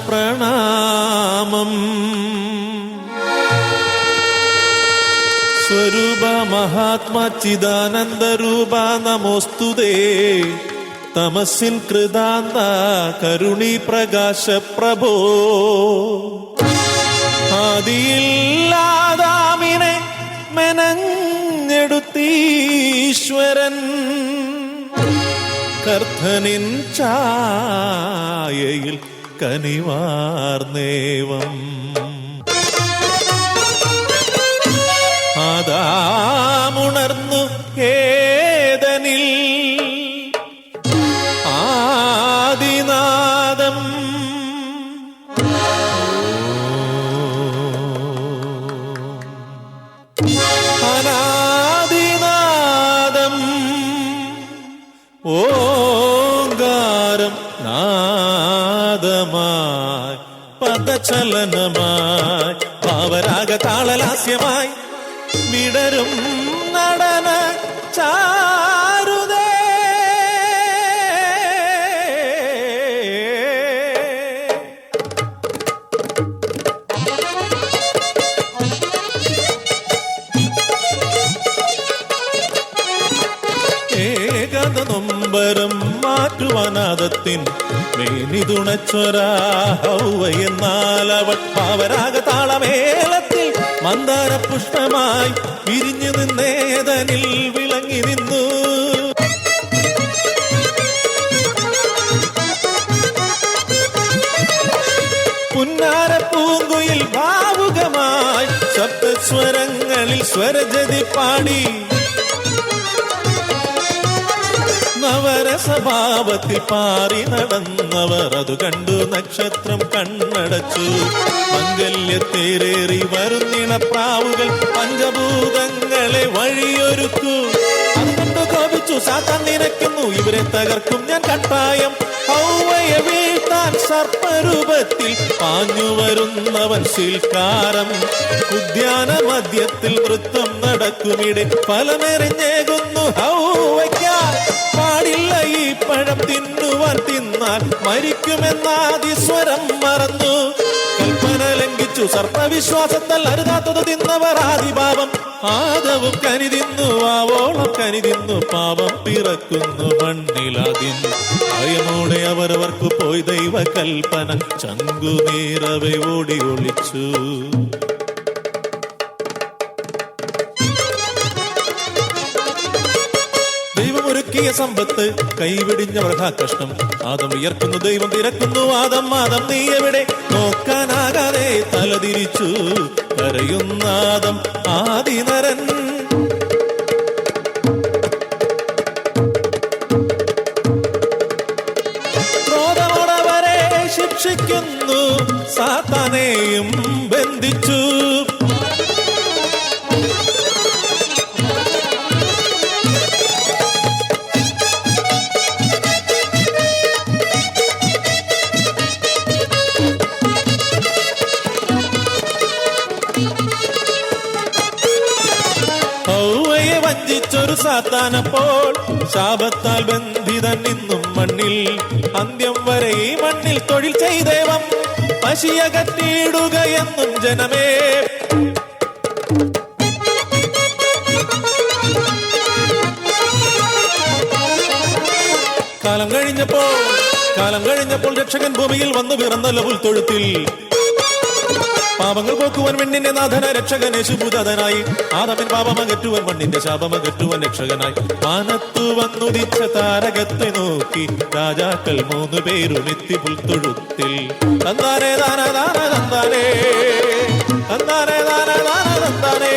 പ്രണാമം. സ്വരൂപ മഹാത്മാ ചിദാനന്ദരൂപ നമോസ്തുതേ. തമസിൻ കൃതാന്ത കരുണീ പ്രകാശ പ്രഭോ. ആദിയില്ലാതാമിനെ മെനഞ്ഞെടുത്തീശ്വരൻ കർത്തനിൻ ഛായയിൽ കനിവാർന്നേവം. ആദാമുണർന്നു ഏദനിൽ ആദിനാദം. അനാദിനാദം ഓങ്കാരം നാദമായി പദചലനമായി പാവരാഗ താളലാസ്യമായി വിടരും നടന ചാരുതേ. ഏകത നൊമ്പരം മാറ്റുവാനാദത്തിൻ മേനിതുണച്ചൊരാ ഹൗവയെന്നാൽ അവൾ പാവരാഗ താളമേളത്തിൽ മന്ദാര പുഷ്പമായി വിരിഞ്ഞു നിന്നേതനിൽ വിളങ്ങി നിന്നു. പുന്നാര പൂങ്കുയിൽ ഭാവുകമായി സപ്തസ്വരങ്ങളിൽ സ്വരജതി പാടി നവരസഭാവത്തിൽ പാറി നടന്നവർ അതു കണ്ടു നക്ഷത്രം കണ്ണടച്ചു. മംഗല്യത്തേരേറി വരുന്നിണപ്രാവുകൾ പഞ്ചഭൂതങ്ങളെ വഴിയൊരുക്കു. അതുകൊണ്ട് കോപിച്ചു സാത്താൻ നിനയ്ക്കുന്നു, ഇവരെ തകർക്കും ഞാൻ കട്ടായം. ഹൗവയെ വീഴ്ത്താൻ സർപ്പരൂപത്തിൽ പാഞ്ഞു വരുന്നവൻ ശിൽക്കാരം. ഉദ്യാന മധ്യത്തിൽ നൃത്തം നടക്കുമിടെ ഫലമെറിഞ്ഞേകുന്നു ഹൗവയ്ക്കാൻ. പാടില്ല ഈ പഴം തിന്നുവാൻ, തിന്നാൽ മരിക്കുമെന്നാദിസ്വരം മറന്നു. കൽപ്പന ലംഘിച്ചു സർപ്പവിശ്വാസത്താൽ അരുതാത്തത് തിന്നവർ ആദിപാപം. ആദവും കനിതിന്നു ആവോളം കനിതിന്നു പാപം പിറക്കുന്നു മണ്ണിലാദ്യം. ഭയമോടെ അവരവർക്ക് പോയി ദൈവ കൽപ്പന ചങ്കുനീറവെ ഓടി ഒളിച്ചു. ദൈവമൊരുക്കിയ സമ്പത്ത് കൈവിടിഞ്ഞവർ കഷ്ടം. ആദം വിയർക്കുന്നു, ദൈവം തിരക്കുന്നു. ആദം ആദം നീ എവിടെ? നോക്കാനാകാതെ തലതിരിച്ചു കരയുന്നാദം ആദിനരൻ. ക്രോധമോടവരെ ശിക്ഷിക്കുന്നു, സാത്താനെയും ബന്ധിച്ചു. വഞ്ചിച്ചൊരു സാത്താനപ്പോൾ ശാപത്താൽ ബന്ധിതൻ നിന്നും മണ്ണിൽ. അന്ത്യം വരെ ഈ മണ്ണിൽ തൊഴിൽ ചെയ്തേവം പശിയകറ്റിയിടുകയെന്നും ജനമേ. കാലം കഴിഞ്ഞപ്പോൾ രക്ഷകൻ ഭൂമിയിൽ വന്നു പിറന്നല്ലോ പുൽത്തൊഴുത്തിൽ. പാപങ്ങൾ പോക്കുവൻ മണ്ണിന്റെ നാഥന രക്ഷകൻ യേശുഭൂതനായി. ആദമിൻ പാപമകറ്റുവൻ മണ്ണിന്റെ ശാപമകറ്റുവൻ രക്ഷകനായി. മാനത്തു വന്നുദിച്ച താരകത്തെ നോക്കി രാജാക്കൾ 3 പേരും എത്തി പുൽത്തൊഴുത്തിൽ. തന്താനേ ദാന ദാന തന്താനേ, തന്താനേ ദാന ദാന തന്താനേ,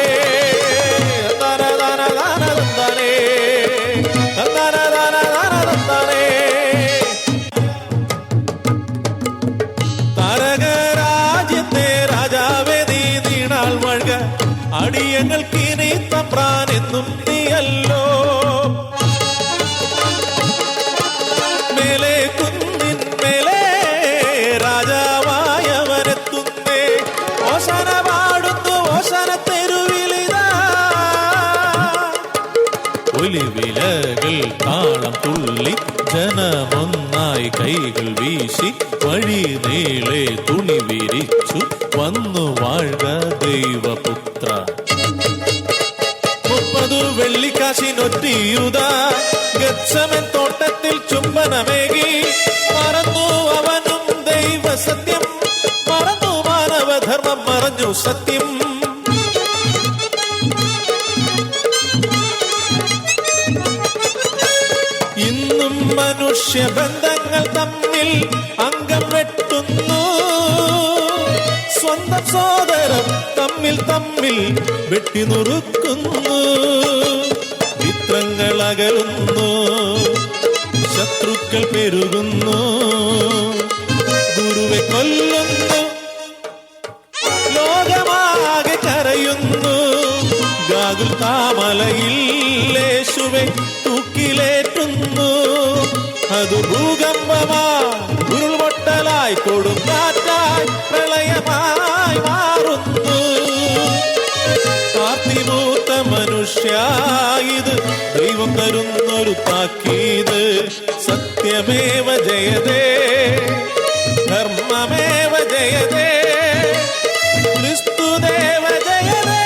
തന്താനേ ദാന ദാന തന്താനേ, തന്താനേ ദാന ദാന തന്താനേ. താരകരാജ്യത്തെ രാജാവേ നീ നീണാൾ വഴക, അടിയങ്ങൾക്ക് ഇനി തമ്പ്രാൻ എന്നും നീയല്ലോ. മേലെ കുന്നിൻ മേലെ രാജാവായവനെത്തുന്നേ. ഓശാന പാടുന്നു ഓശാന തെരുവിലിതാ. ഒലിവിലകൾ താളം തുള്ളി ജനമൊന്നാ വരമായി കൈകൾ വീശി വഴി നീളെ തുണി വിരിച്ചു വന്നു വാഴ്ക ദൈവപുത്ര. 30 വെള്ളിക്കാശിനൊറ്റിയുത ഗത്സമൻ തോട്ടത്തിൽ ചുംബനമേകി മറന്നു അവനും ദൈവസത്യം, മറന്നു മാനവധർമ്മം, മറഞ്ഞു സത്യം. ഇന്നും മനുഷ്യബന്ധങ്ങൾ തമ്മിൽ അംഗം വെട്ടുന്നു, സ്വന്തം സോദരം തമ്മിൽ തമ്മിൽ വെട്ടിനുറുക്കുന്നു. മിത്രങ്ങൾ അകലുന്നു, ശത്രുക്കൾ പെരുകുന്നു, ഗുരുവെ കൊല്ലുന്നു, ലോകമാകെ കരയുന്നു. ഗാഗുൽത്താമലയിൽ യേശുവെ തൂക്കിലേറ്റുന്നു. അത് ഭൂകമ്പമായി, ഉരുൾപൊട്ടലായി, കൊടുങ്കാറ്റായി, പ്രളയമായി മാറുന്നു. പാർത്തിമൂത്ത മനുഷ്യ, ഇത് ദൈവം തരുന്നൊരു താക്കീത്. സത്യമേവ ജയതേ, ധർമ്മമേവ ജയതേ, ക്രിസ്തുദേവ ജയതേ.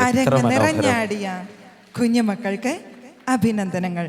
അരങ്ങ് നിറഞ്ഞാടിയ കുഞ്ഞുമക്കൾക്ക് അഭിനന്ദനങ്ങൾ.